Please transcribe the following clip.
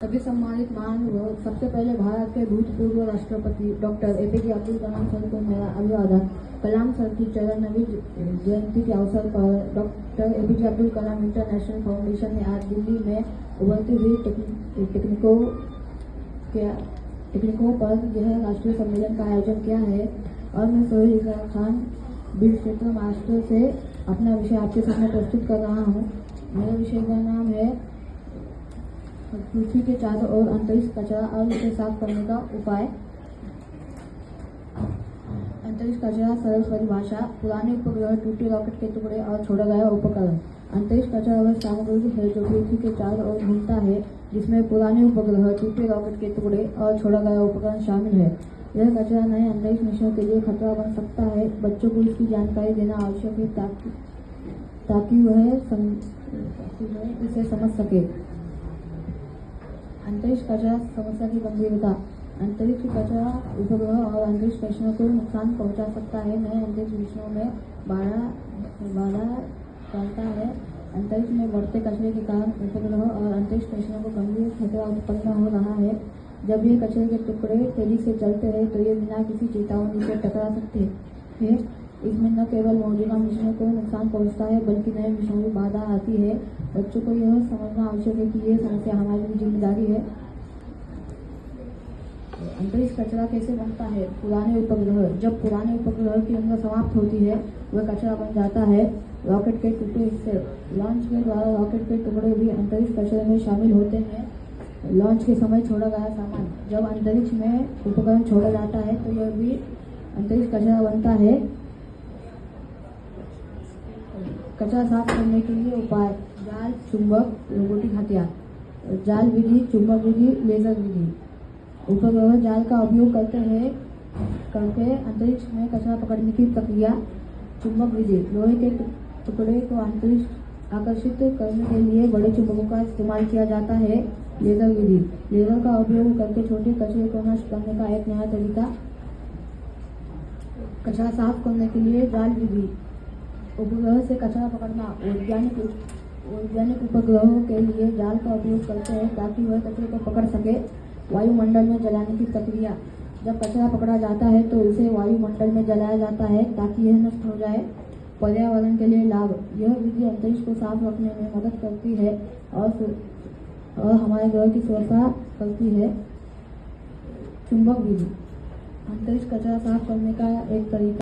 सभी सम्मानित महानुभाव, सबसे पहले भारत के भूतपूर्व राष्ट्रपति doctor APJ Abdul Kalam sir को मेरा अभिवादन। कलाम सर की 94वीं जयंती के अवसर पर doctor APJ Abdul Kalam international foundation ने आज दिल्ली में उभरती हुई टेक्निकों पर यह राष्ट्रीय सम्मेलन का आयोजन किया है और मैं सोहेल इकरार खान बीड क्षेत्र महाराष्ट्र से अपना विषय आपके सामने प्रस्तुत कर रहा हूँ। मेरे विषय का नाम है पृथ्वी के चारों ओर अंतरिक्ष कचरा और उसे साफ करने का उपाय। अंतरिक्ष कचरा सरल परिभाषा, पुराने उपग्रह, टूटे रॉकेट के टुकड़े और छोड़ा गया उपकरण। अंतरिक्ष कचरा वह सामग्री है जो पृथ्वी के चारों ओर घूमता है, जिसमें पुराने उपग्रह, टूटे रॉकेट के टुकड़े और छोड़ा गया उपकरण शामिल है। यह कचरा नए अंतरिक्ष मिशनों के लिए खतरा बन सकता है। बच्चों को इसकी जानकारी देना आवश्यक है ताकि वह इसे समझ सके। अंतरिक्ष कचरा समस्या की गंभीरता। अंतरिक्ष कचरा उपग्रह और अंतरिक्ष स्टेशनों को नुकसान पहुंचा सकता है। नए अंतरिक्ष मिशनों में बाधा डालता है। अंतरिक्ष में बढ़ते कचरे के कारण उपग्रह और अंतरिक्ष स्टेशनों को गंभीर खतरा उत्पन्न हो रहा है। जब ये कचरे के टुकड़े तेजी से चलते हैं तो ये बिना किसी चेतावनी के टकरा सकते हैं। इसमें न केवल मौजूदा मिशनों को नुकसान पहुंचता है बल्कि नए मिशनों में बाधा आती है। बच्चों को यह समझना आवश्यक है कि ये समस्या हमारी भी जिम्मेदारी है। अंतरिक्ष कचरा कैसे बनता है? पुराने उपग्रह। जब पुराने उपग्रह की उम्र समाप्त होती है वह कचरा बन जाता है। रॉकेट के टूटे हिस्से। लॉन्च के द्वारा रॉकेट के टुकड़े भी अंतरिक्ष कचरे में शामिल होते हैं। लॉन्च के समय छोड़ा गया सामान। जब अंतरिक्ष में उपकरण छोड़ा जाता है तो यह भी अंतरिक्ष कचरा बनता है। कचरा साफ करने के लिए उपाय। जाल, चुंबक, रोबोटिक हथियार। जाल विधि, चुंबक विधि, लेजर विधि। उपग्रह जाल का उपयोग करके अंतरिक्ष में कचरा पकड़ने की प्रक्रिया। चुंबक विधि, लोहे के टुकड़े को अंतरिक्ष आकर्षित करने के लिए बड़े चुंबकों का इस्तेमाल किया जाता है। लेजर विधि, लेजर का उपयोग करके छोटे कचरे को नष्ट करने का एक नया तरीका। कचरा साफ करने के लिए जाल विधि, उपग्रह से कचरा पकड़ना। वैज्ञानिक उपग्रहों के लिए जाल का उपयोग करते हैं ताकि वह कचरे को पकड़ सके। वायुमंडल में जलाने की प्रक्रिया। जब कचरा पकड़ा जाता है तो इसे वायुमंडल में जलाया जाता है ताकि यह नष्ट हो जाए। पर्यावरण के लिए लाभ। यह विधि अंतरिक्ष को साफ रखने में मदद करती है और हमारे ग्रह की सुरक्षा करती है। चुंबक विधि, अंतरिक्ष कचरा साफ करने का एक तरीका।